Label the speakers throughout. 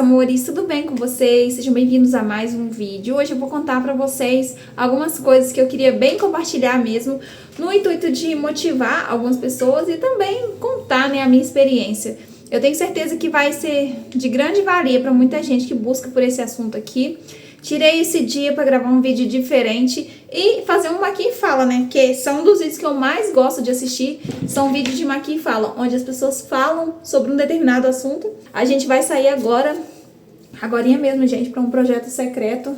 Speaker 1: Amores, tudo bem com vocês? Sejam bem-vindos a mais um vídeo. Hoje eu vou contar pra vocês algumas coisas que eu queria bem compartilhar mesmo, no intuito de motivar algumas pessoas e também contar, né, a minha experiência. Eu tenho certeza que vai ser de grande valia pra muita gente que busca por esse assunto aqui. Tirei esse dia pra gravar um vídeo diferente e fazer um Maqui e Fala, né? Que são um dos vídeos que eu mais gosto de assistir. São vídeos de Maqui e Fala, onde as pessoas falam sobre um determinado assunto. A gente vai sair agorinha mesmo, gente, para um projeto secreto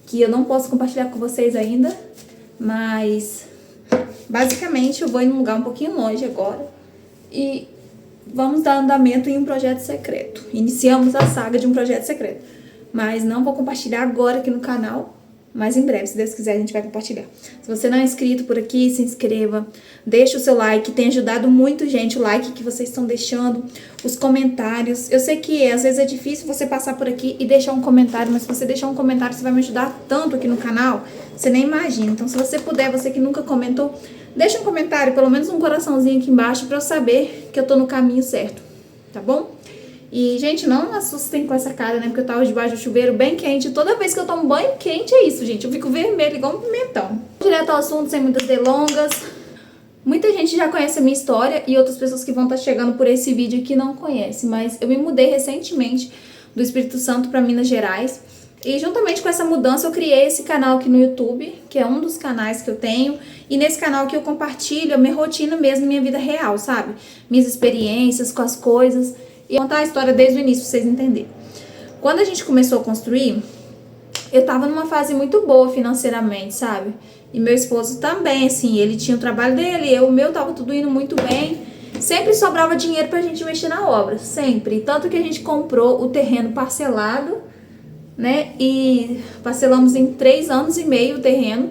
Speaker 1: que eu não posso compartilhar com vocês ainda. Mas, basicamente, eu vou em um lugar um pouquinho longe agora e vamos dar andamento em um projeto secreto. Iniciamos a saga de um projeto secreto. Mas não vou compartilhar agora aqui no canal, mas em breve, se Deus quiser, a gente vai compartilhar. Se você não é inscrito por aqui, se inscreva, deixa o seu like, tem ajudado muito, gente, o like que vocês estão deixando, os comentários. Eu sei que às vezes é difícil você passar por aqui e deixar um comentário, mas se você deixar um comentário, você vai me ajudar tanto aqui no canal, você nem imagina. Então, se você puder, você que nunca comentou, deixa um comentário, pelo menos um coraçãozinho aqui embaixo, pra eu saber que eu tô no caminho certo, tá bom? E, gente, não assustem com essa cara, né? Porque eu tava debaixo do chuveiro bem quente. Toda vez que eu tomo banho quente é isso, gente. Eu fico vermelho igual um pimentão. Direto ao assunto, sem muitas delongas. Muita gente já conhece a minha história e outras pessoas que vão estar chegando por esse vídeo aqui não conhecem. Mas eu me mudei recentemente do Espírito Santo para Minas Gerais. E juntamente com essa mudança eu criei esse canal aqui no YouTube, que é um dos canais que eu tenho. E nesse canal aqui eu compartilho a minha rotina mesmo, minha vida real, sabe? Minhas experiências com as coisas. E contar a história desde o início, pra vocês entenderem. Quando a gente começou a construir, eu tava numa fase muito boa financeiramente, sabe? E meu esposo também, assim, ele tinha o trabalho dele, o meu tava tudo indo muito bem. Sempre sobrava dinheiro pra gente mexer na obra, sempre. Tanto que a gente comprou o terreno parcelado, né? E parcelamos em 3 anos e meio o terreno,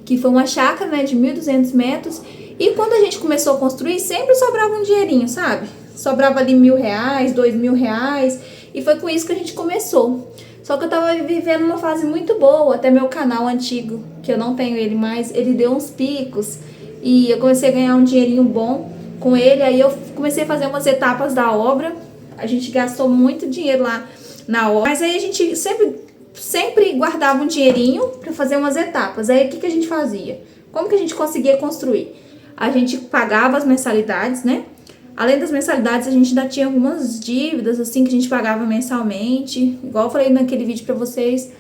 Speaker 1: que foi uma chácara, né, de 1.200 metros. E quando a gente começou a construir, sempre sobrava um dinheirinho, sabe? Sobrava ali R$1.000, R$2.000, e foi com isso que a gente começou. Só que eu tava vivendo uma fase muito boa, até meu canal antigo, que eu não tenho ele mais, ele deu uns picos, e eu comecei a ganhar um dinheirinho bom com ele. Aí eu comecei a fazer umas etapas da obra, a gente gastou muito dinheiro lá na obra, mas aí a gente sempre guardava um dinheirinho para fazer umas etapas. Aí o que a gente fazia? Como que a gente conseguia construir? A gente pagava as mensalidades, né? Além das mensalidades, a gente ainda tinha algumas dívidas, assim, que a gente pagava mensalmente. Igual eu falei naquele vídeo pra vocês,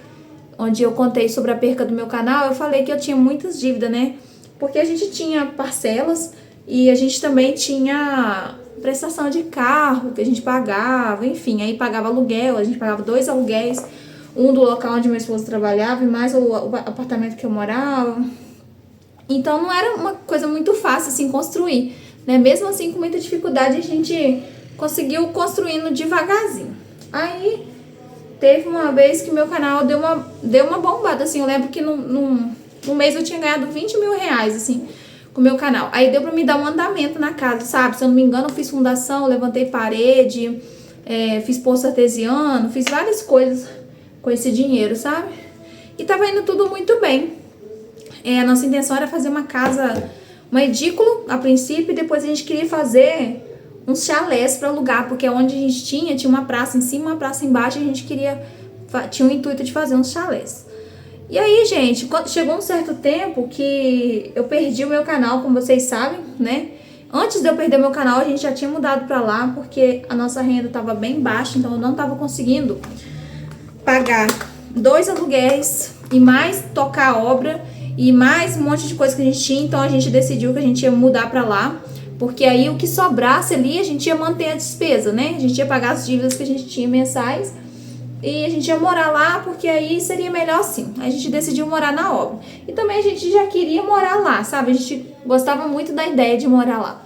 Speaker 1: onde eu contei sobre a perca do meu canal, eu falei que eu tinha muitas dívidas, né? Porque a gente tinha parcelas e a gente também tinha prestação de carro que a gente pagava, enfim. Aí pagava aluguel, a gente pagava 2 aluguéis. Um do local onde meu esposo trabalhava e mais o apartamento que eu morava. Então não era uma coisa muito fácil, assim, construir, né? Mesmo assim, com muita dificuldade, a gente conseguiu construindo devagarzinho. Aí, teve uma vez que meu canal deu uma bombada, assim. Eu lembro que num mês eu tinha ganhado R$20.000, assim, com o meu canal. Aí deu pra me dar um andamento na casa, sabe? Se eu não me engano, eu fiz fundação, levantei parede, fiz poço artesiano, fiz várias coisas com esse dinheiro, sabe? E tava indo tudo muito bem. A nossa intenção era fazer uma casa, uma edícula a princípio, e depois a gente queria fazer uns chalés para alugar, porque onde a gente tinha uma praça em cima, uma praça embaixo, e a gente tinha o intuito de fazer uns chalés. E aí, gente, chegou um certo tempo que eu perdi o meu canal, como vocês sabem, né? Antes de eu perder o meu canal, a gente já tinha mudado para lá, porque a nossa renda estava bem baixa, então eu não estava conseguindo pagar 2 aluguéis e mais tocar a obra e mais um monte de coisa que a gente tinha. Então a gente decidiu que a gente ia mudar pra lá, porque aí o que sobrasse ali a gente ia manter a despesa, né? A gente ia pagar as dívidas que a gente tinha mensais e a gente ia morar lá, porque aí seria melhor assim. A gente decidiu morar na obra. E também a gente já queria morar lá, sabe? A gente gostava muito da ideia de morar lá.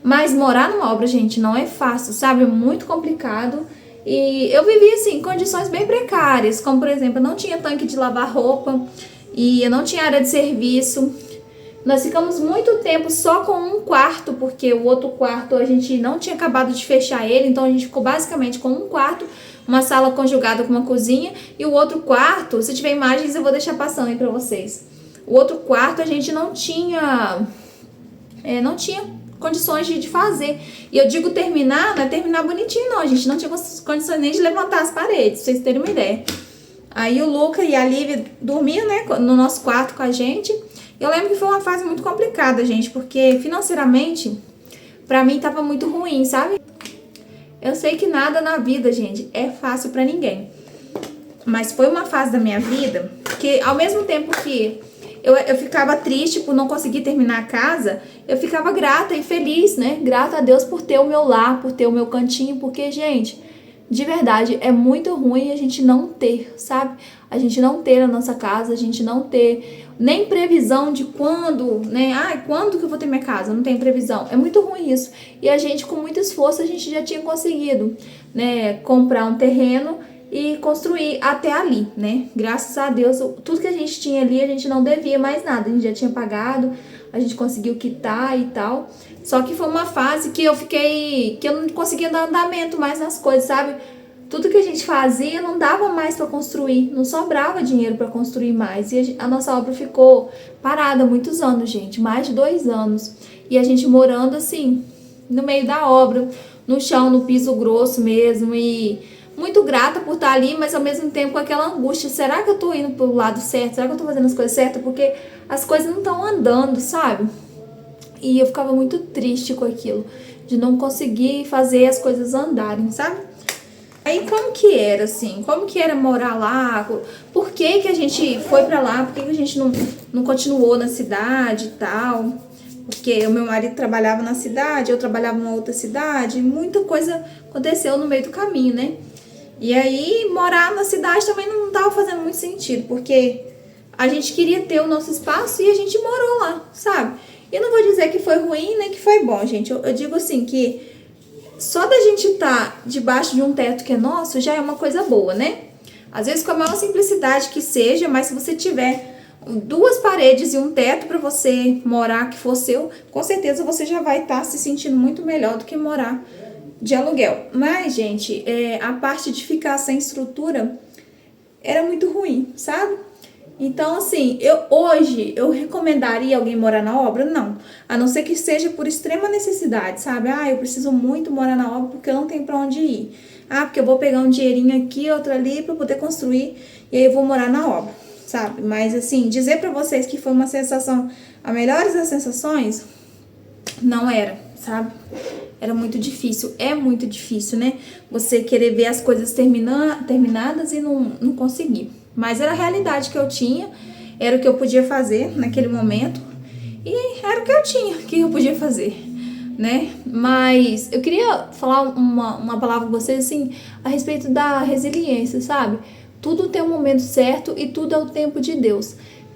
Speaker 1: Mas morar numa obra, gente, não é fácil, sabe? É muito complicado. E eu vivia, assim, em condições bem precárias, como, por exemplo, eu não tinha tanque de lavar roupa e eu não tinha área de serviço. Nós ficamos muito tempo só com um quarto, porque o outro quarto a gente não tinha acabado de fechar ele, então a gente ficou basicamente com um quarto, uma sala conjugada com uma cozinha, e o outro quarto, se tiver imagens eu vou deixar passando aí pra vocês. O outro quarto a gente não tinha condições de fazer. E eu digo terminar, não é terminar bonitinho não, a gente não tinha condições nem de levantar as paredes, pra vocês terem uma ideia. Aí o Luca e a Lívia dormiam, né, no nosso quarto com a gente. Eu lembro que foi uma fase muito complicada, gente, porque financeiramente, pra mim tava muito ruim, sabe? Eu sei que nada na vida, gente, é fácil pra ninguém. Mas foi uma fase da minha vida que, ao mesmo tempo que eu ficava triste por não conseguir terminar a casa, eu ficava grata e feliz, né? Grata a Deus por ter o meu lar, por ter o meu cantinho, porque, gente, de verdade, é muito ruim a gente não ter, sabe? A gente não ter a nossa casa, a gente não ter nem previsão de quando, né? Ai, quando que eu vou ter minha casa? Não tem previsão. É muito ruim isso. E a gente, com muito esforço, a gente já tinha conseguido, né? Comprar um terreno e construir até ali, né? Graças a Deus, tudo que a gente tinha ali, a gente não devia mais nada. A gente já tinha pagado, a gente conseguiu quitar e tal. Só que foi uma fase que eu não conseguia dar andamento mais nas coisas, sabe? Tudo que a gente fazia não dava mais para construir, não sobrava dinheiro para construir mais. E a nossa obra ficou parada há muitos anos, gente, mais de 2 anos. E a gente morando assim, no meio da obra, no chão, no piso grosso mesmo, e muito grata por estar ali, mas ao mesmo tempo com aquela angústia. Será que eu tô indo pro lado certo? Será que eu tô fazendo as coisas certas? Porque as coisas não estão andando, sabe? E eu ficava muito triste com aquilo, de não conseguir fazer as coisas andarem, sabe? Aí como que era, assim? Como que era morar lá? Por que que a gente foi pra lá? Por que que a gente não continuou na cidade e tal? Porque o meu marido trabalhava na cidade, eu trabalhava em outra cidade, muita coisa aconteceu no meio do caminho, né? E aí, morar na cidade também não tava fazendo muito sentido, porque a gente queria ter o nosso espaço e a gente morou lá, sabe? E eu não vou dizer que foi ruim nem que foi bom, gente. Eu digo assim que só da gente estar debaixo de um teto que é nosso já é uma coisa boa, né? Às vezes com a maior simplicidade que seja, mas se você tiver 2 paredes e um teto para você morar que for seu, com certeza você já vai estar se sentindo muito melhor do que morar de aluguel. Mas, gente, a parte de ficar sem estrutura era muito ruim, sabe? Então, assim, hoje eu recomendaria alguém morar na obra? Não. A não ser que seja por extrema necessidade, sabe? Ah, eu preciso muito morar na obra porque eu não tenho pra onde ir. Ah, porque eu vou pegar um dinheirinho aqui, outro ali pra poder construir e aí eu vou morar na obra, sabe? Mas, assim, dizer pra vocês que foi uma sensação, a melhor das sensações, não era, sabe? Era muito difícil, é muito difícil, né? Você querer ver as coisas terminadas e não conseguir. Mas era a realidade que eu tinha, era o que eu podia fazer naquele momento e era o que eu tinha, o que eu podia fazer, né? Mas eu queria falar uma palavra com vocês, assim, a respeito da resiliência, sabe? Tudo tem um momento certo e tudo é o tempo de Deus.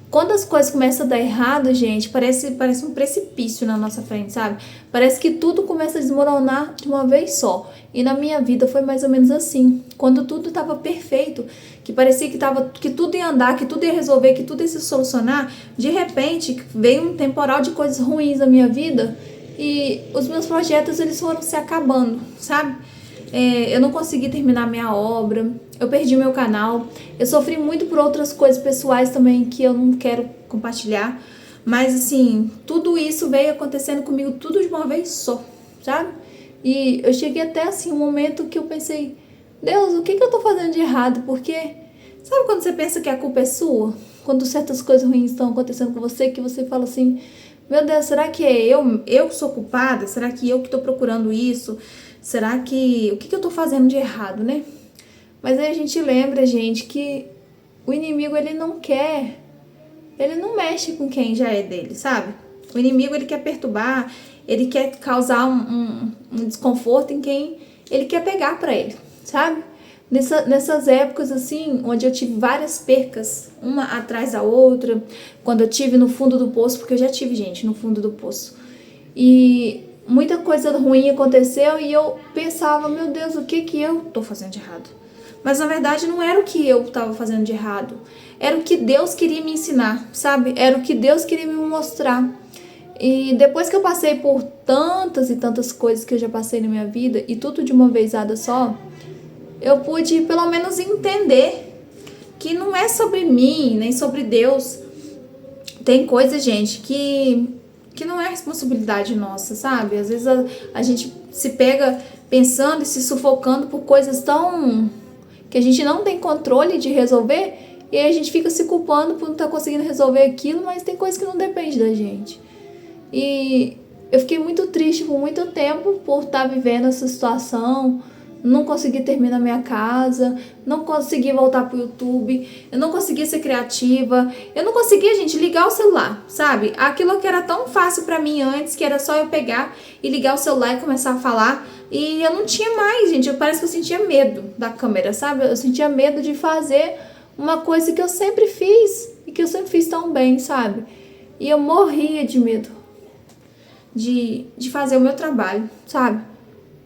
Speaker 1: Quando as coisas começam a dar errado, gente, parece um precipício na nossa frente, sabe? Parece que tudo começa a desmoronar de uma vez só. E na minha vida foi mais ou menos assim. Quando tudo estava perfeito, que parecia que tudo ia andar, que tudo ia resolver, que tudo ia se solucionar, de repente veio um temporal de coisas ruins na minha vida e os meus projetos eles foram se acabando, sabe? Eu não consegui terminar minha obra, eu perdi meu canal, eu sofri muito por outras coisas pessoais também que eu não quero compartilhar, mas assim, tudo isso veio acontecendo comigo tudo de uma vez só, sabe? E eu cheguei até assim um momento que eu pensei, Deus, o que eu tô fazendo de errado? Porque, sabe quando você pensa que a culpa é sua? Quando certas coisas ruins estão acontecendo com você, que você fala assim, meu Deus, será que é eu que sou culpada? Será que eu que tô procurando isso? Será que... o que eu tô fazendo de errado, né? Mas aí a gente lembra, gente, que o inimigo, ele não quer... ele não mexe com quem já é dele, sabe? O inimigo, ele quer perturbar, ele quer causar um desconforto em quem ele quer pegar pra ele, sabe? Nessas épocas, assim, onde eu tive várias percas, uma atrás da outra, quando eu tive no fundo do poço, porque eu já tive, gente, no fundo do poço. E muita coisa ruim aconteceu e eu pensava, meu Deus, o que eu tô fazendo de errado? Mas na verdade não era o que eu tava fazendo de errado, era o que Deus queria me ensinar, sabe? Era o que Deus queria me mostrar. E depois que eu passei por tantas e tantas coisas que eu já passei na minha vida, e tudo de uma vezada só, eu pude pelo menos entender que não é sobre mim, nem sobre Deus. Tem coisa, gente, que que não é responsabilidade nossa, sabe? Às vezes a gente se pega pensando e se sufocando por coisas tão que a gente não tem controle de resolver, e aí a gente fica se culpando por não estar conseguindo resolver aquilo, mas tem coisa que não depende da gente. E eu fiquei muito triste por muito tempo por estar vivendo essa situação, não consegui terminar minha casa, não consegui voltar pro YouTube, eu não conseguia ser criativa, eu não conseguia, gente, ligar o celular, sabe? Aquilo que era tão fácil pra mim antes, que era só eu pegar e ligar o celular e começar a falar, e eu não tinha mais, gente, parece que eu sentia medo da câmera, sabe? Eu sentia medo de fazer uma coisa que eu sempre fiz, e que eu sempre fiz tão bem, sabe? E eu morria de medo de fazer o meu trabalho, sabe?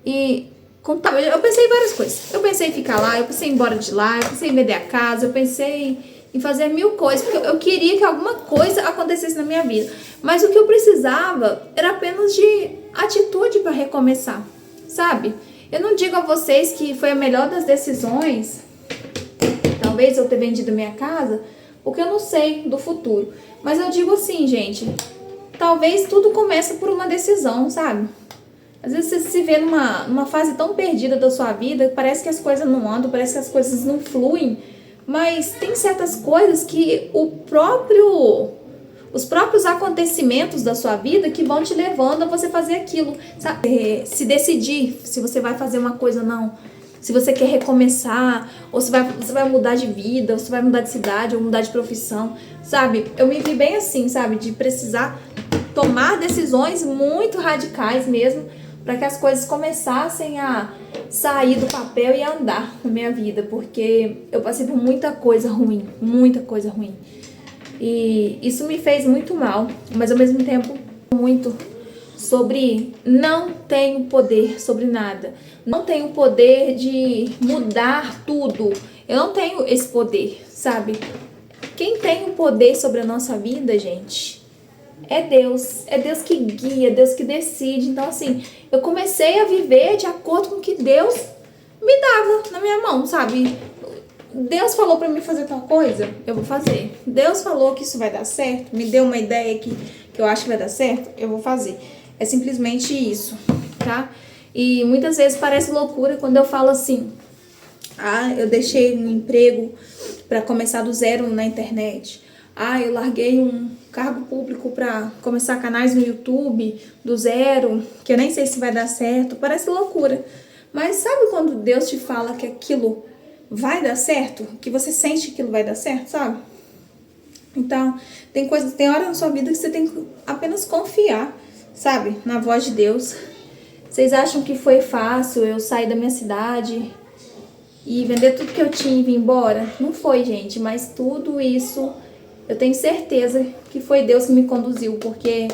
Speaker 1: E eu pensei em várias coisas. Eu pensei em ficar lá, eu pensei em ir embora de lá, eu pensei em vender a casa, eu pensei em fazer 1000 coisas, porque eu queria que alguma coisa acontecesse na minha vida. Mas o que eu precisava era apenas de atitude para recomeçar, sabe? Eu não digo a vocês que foi a melhor das decisões, talvez eu ter vendido minha casa, porque eu não sei do futuro. Mas eu digo assim, gente, talvez tudo começa por uma decisão, sabe? Às vezes você se vê numa fase tão perdida da sua vida, parece que as coisas não andam, parece que as coisas não fluem, mas tem certas coisas que os próprios acontecimentos da sua vida que vão te levando a você fazer aquilo, sabe? Se decidir se você vai fazer uma coisa ou não, se você quer recomeçar, ou se você vai mudar de vida, ou se vai mudar de cidade, ou mudar de profissão, sabe? Eu me vi bem assim, sabe? De precisar tomar decisões muito radicais mesmo, para que as coisas começassem a sair do papel e andar na minha vida, porque eu passei por muita coisa ruim, e isso me fez muito mal, mas ao mesmo tempo muito sobre não tenho poder sobre nada, não tenho poder de mudar tudo, eu não tenho esse poder, sabe? Quem tem o poder sobre a nossa vida, gente, é Deus que guia, é Deus que decide. Então assim, eu comecei a viver de acordo com o que Deus me dava na minha mão, sabe? Deus falou pra mim fazer tal coisa, eu vou fazer. Deus falou que isso vai dar certo, me deu uma ideia que eu acho que vai dar certo, eu vou fazer. É simplesmente isso, tá? E muitas vezes parece loucura quando eu falo assim, eu deixei um emprego pra começar do zero na internet. Eu larguei um cargo público para começar canais no YouTube do zero, que eu nem sei se vai dar certo. Parece loucura. Mas sabe quando Deus te fala que aquilo vai dar certo? Que você sente que aquilo vai dar certo, sabe? Então, tem hora na sua vida que você tem que apenas confiar, sabe? Na voz de Deus. Vocês acham que foi fácil eu sair da minha cidade e vender tudo que eu tinha e vir embora? Não foi, gente, mas tudo isso eu tenho certeza que foi Deus que me conduziu, porque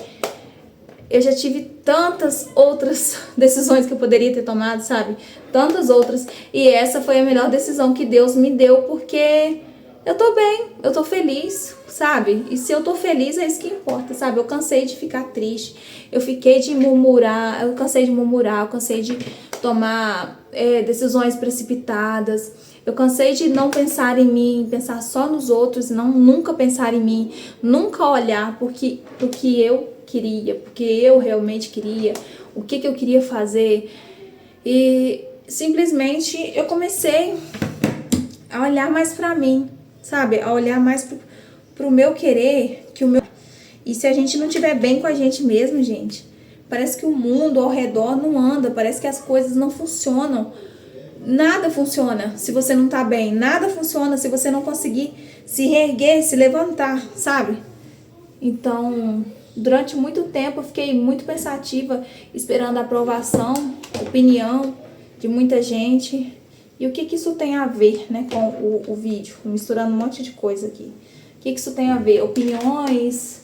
Speaker 1: eu já tive tantas outras decisões que eu poderia ter tomado, sabe? Tantas outras. E essa foi a melhor decisão que Deus me deu, porque eu tô bem, eu tô feliz, sabe? E se eu tô feliz, é isso que importa, sabe? Eu cansei de ficar triste, eu cansei de murmurar, eu cansei de tomar decisões precipitadas. Eu cansei de não pensar em mim, pensar só nos outros, nunca pensar em mim, nunca olhar pro que eu queria, porque eu realmente queria, o que eu queria fazer. E simplesmente eu comecei a olhar mais pra mim, sabe? A olhar mais pro meu querer, E se a gente não estiver bem com a gente mesmo, gente, parece que o mundo ao redor não anda, parece que as coisas não funcionam. Nada funciona se você não tá bem, nada funciona se você não conseguir se reerguer, se levantar, sabe? Então, durante muito tempo eu fiquei muito pensativa, esperando a aprovação, opinião de muita gente. E o que isso tem a ver, né, com o vídeo? Misturando um monte de coisa aqui. O que isso tem a ver? Opiniões,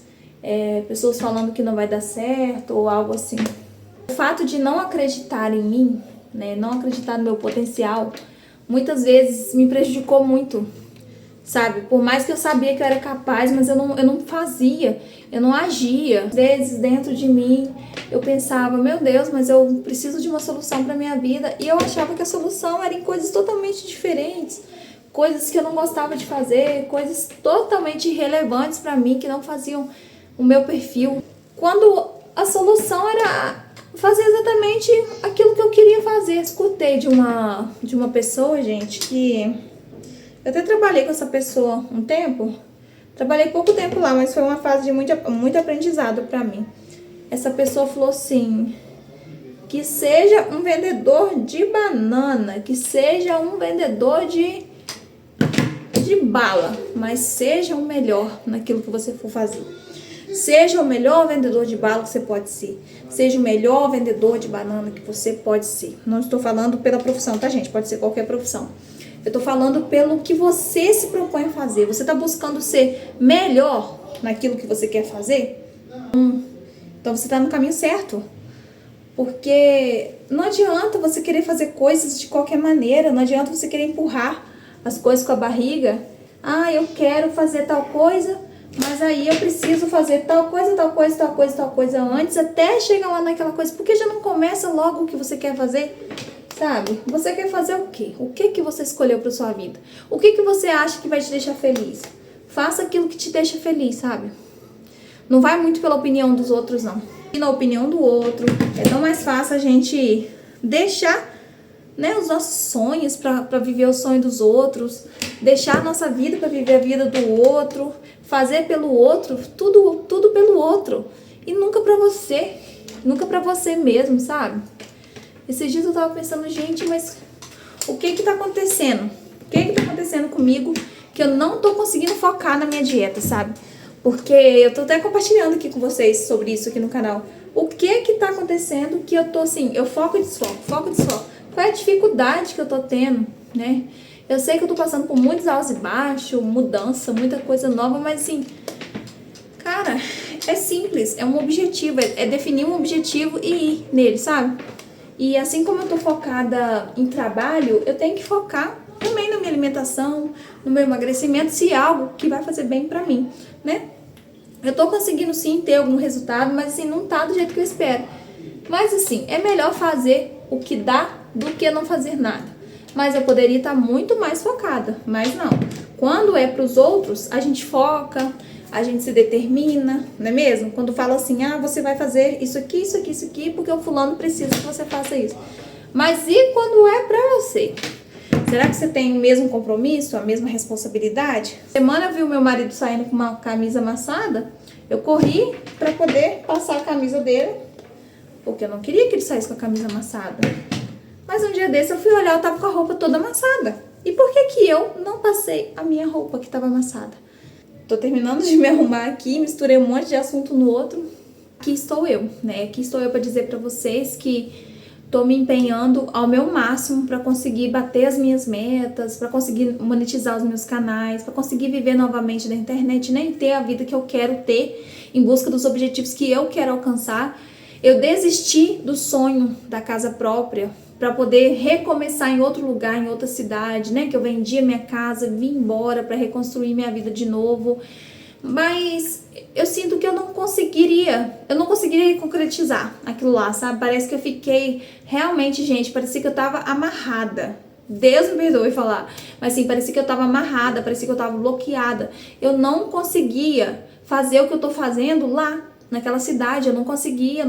Speaker 1: pessoas falando que não vai dar certo ou algo assim. O fato de não acreditar em mim, né, não acreditar no meu potencial, muitas vezes me prejudicou muito, sabe? Por mais que eu sabia que eu era capaz, mas eu não fazia, eu não agia. Às vezes dentro de mim eu pensava, meu Deus, mas eu preciso de uma solução para minha vida, e eu achava que a solução era em coisas totalmente diferentes, coisas que eu não gostava de fazer, coisas totalmente irrelevantes para mim, que não faziam o meu perfil. quando a solução era fazer exatamente aquilo que eu queria fazer. Escutei de uma pessoa, gente, que eu até trabalhei com essa pessoa um tempo. Trabalhei pouco tempo lá, mas foi uma fase de muito aprendizado pra mim. Essa pessoa falou assim, que seja um vendedor de banana, que seja um vendedor de bala, mas seja o melhor naquilo que você for fazer. Seja o melhor vendedor de bala que você pode ser. Seja o melhor vendedor de banana que você pode ser. Não estou falando pela profissão, tá, gente? Pode ser qualquer profissão. Eu estou falando pelo que você se propõe a fazer. Você está buscando ser melhor naquilo que você quer fazer? Então você está no caminho certo. Porque não adianta você querer fazer coisas de qualquer maneira. Não adianta você querer empurrar as coisas com a barriga. Ah, eu quero fazer tal coisa, mas aí eu preciso fazer tal coisa, tal coisa, tal coisa, tal coisa antes, até chegar lá naquela coisa. Por que já não começa logo o que você quer fazer? Sabe? Você quer fazer o quê? O que que você escolheu para sua vida? O que que você acha que vai te deixar feliz? Faça aquilo que te deixa feliz, sabe? Não vai muito pela opinião dos outros, não. E na opinião do outro, é tão mais fácil a gente deixar, né, os nossos sonhos para viver o sonho dos outros, deixar a nossa vida para viver a vida do outro, fazer pelo outro, tudo pelo outro, e nunca para você mesmo, sabe? Esses dias eu tava pensando, gente, mas o que que tá acontecendo? O que que tá acontecendo comigo que eu não tô conseguindo focar na minha dieta, sabe? Porque eu tô até compartilhando aqui com vocês sobre isso aqui no canal. O que que tá acontecendo que eu tô assim, eu foco e desfoco, foco e desfoco. Qual é a dificuldade que eu tô tendo, né? Eu sei que eu tô passando por muitos altos e baixos, mudança, muita coisa nova, mas assim, cara, é simples, é um objetivo, é definir um objetivo e ir nele, sabe? E assim como eu tô focada em trabalho, eu tenho que focar também na minha alimentação, no meu emagrecimento, se é algo que vai fazer bem pra mim, né? Eu tô conseguindo sim ter algum resultado, mas assim, não tá do jeito que eu espero. Mas assim, é melhor fazer o que dá do que não fazer nada. Mas eu poderia estar muito mais focada, mas não. Quando é pros outros, a gente foca, a gente se determina, não é mesmo? Quando fala assim, ah, você vai fazer isso aqui, isso aqui, isso aqui, porque o fulano precisa que você faça isso. Mas e quando é pra você? Será que você tem o mesmo compromisso, a mesma responsabilidade? Semana eu vi o meu marido saindo com uma camisa amassada, eu corri pra poder passar a camisa dele, porque eu não queria que ele saísse com a camisa amassada. Mas um dia desse eu fui olhar, eu tava com a roupa toda amassada. E por que que eu não passei a minha roupa que tava amassada? Tô terminando de me arrumar aqui, misturei um monte de assunto no outro. Aqui estou eu, né? Aqui estou eu pra dizer pra vocês que tô me empenhando ao meu máximo pra conseguir bater as minhas metas, pra conseguir monetizar os meus canais, pra conseguir viver novamente na internet, nem ter a vida que eu quero ter, em busca dos objetivos que eu quero alcançar. Eu desisti do sonho da casa própria para poder recomeçar em outro lugar, em outra cidade, né? Que eu vendia minha casa, vim embora para reconstruir minha vida de novo. Mas eu sinto que eu não conseguiria concretizar aquilo lá, sabe? Parece que eu fiquei, realmente, gente, parecia que eu tava amarrada. Deus me perdoe falar, mas assim, parecia que eu tava amarrada, parecia que eu tava bloqueada. Eu não conseguia fazer o que eu tô fazendo lá naquela cidade, eu não conseguia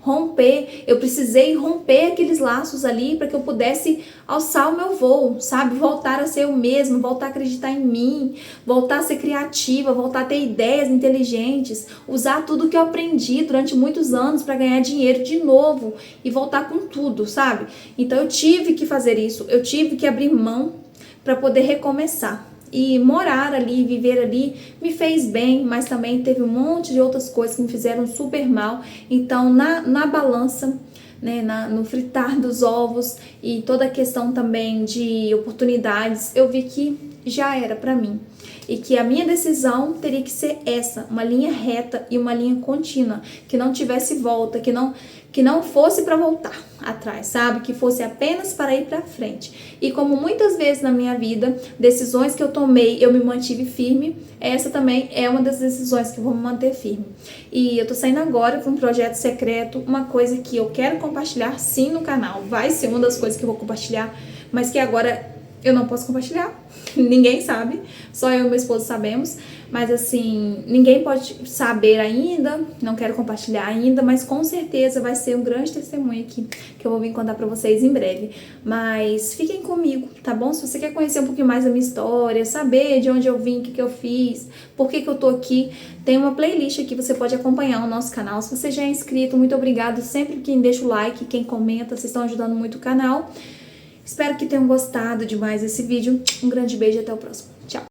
Speaker 1: romper. Eu precisei romper aqueles laços ali para que eu pudesse alçar o meu voo, sabe? Voltar a ser eu mesma, voltar a acreditar em mim, voltar a ser criativa, voltar a ter ideias inteligentes, usar tudo que eu aprendi durante muitos anos para ganhar dinheiro de novo e voltar com tudo, sabe? Então eu tive que fazer isso, eu tive que abrir mão para poder recomeçar. E morar ali, viver ali, me fez bem, mas também teve um monte de outras coisas que me fizeram super mal. Então, na balança, né, no fritar dos ovos e toda a questão também de oportunidades, eu vi que já era pra mim. E que a minha decisão teria que ser essa, uma linha reta e uma linha contínua, que não tivesse volta, que não fosse para voltar atrás, sabe? Que fosse apenas para ir para frente. E como muitas vezes na minha vida, decisões que eu tomei, eu me mantive firme, essa também é uma das decisões que eu vou me manter firme. E eu tô saindo agora com um projeto secreto, uma coisa que eu quero compartilhar sim no canal, vai ser uma das coisas que eu vou compartilhar, mas que agora eu não posso compartilhar, ninguém sabe, só eu e meu esposo sabemos, mas assim, ninguém pode saber ainda, não quero compartilhar ainda, mas com certeza vai ser um grande testemunho aqui, que eu vou vir contar pra vocês em breve. Mas fiquem comigo, tá bom? Se você quer conhecer um pouquinho mais da minha história, saber de onde eu vim, o que eu fiz, por que eu tô aqui, tem uma playlist aqui, você pode acompanhar no nosso canal. Se você já é inscrito, muito obrigado, sempre quem deixa o like, quem comenta, vocês estão ajudando muito o canal. Espero que tenham gostado demais desse vídeo. Um grande beijo e até o próximo. Tchau!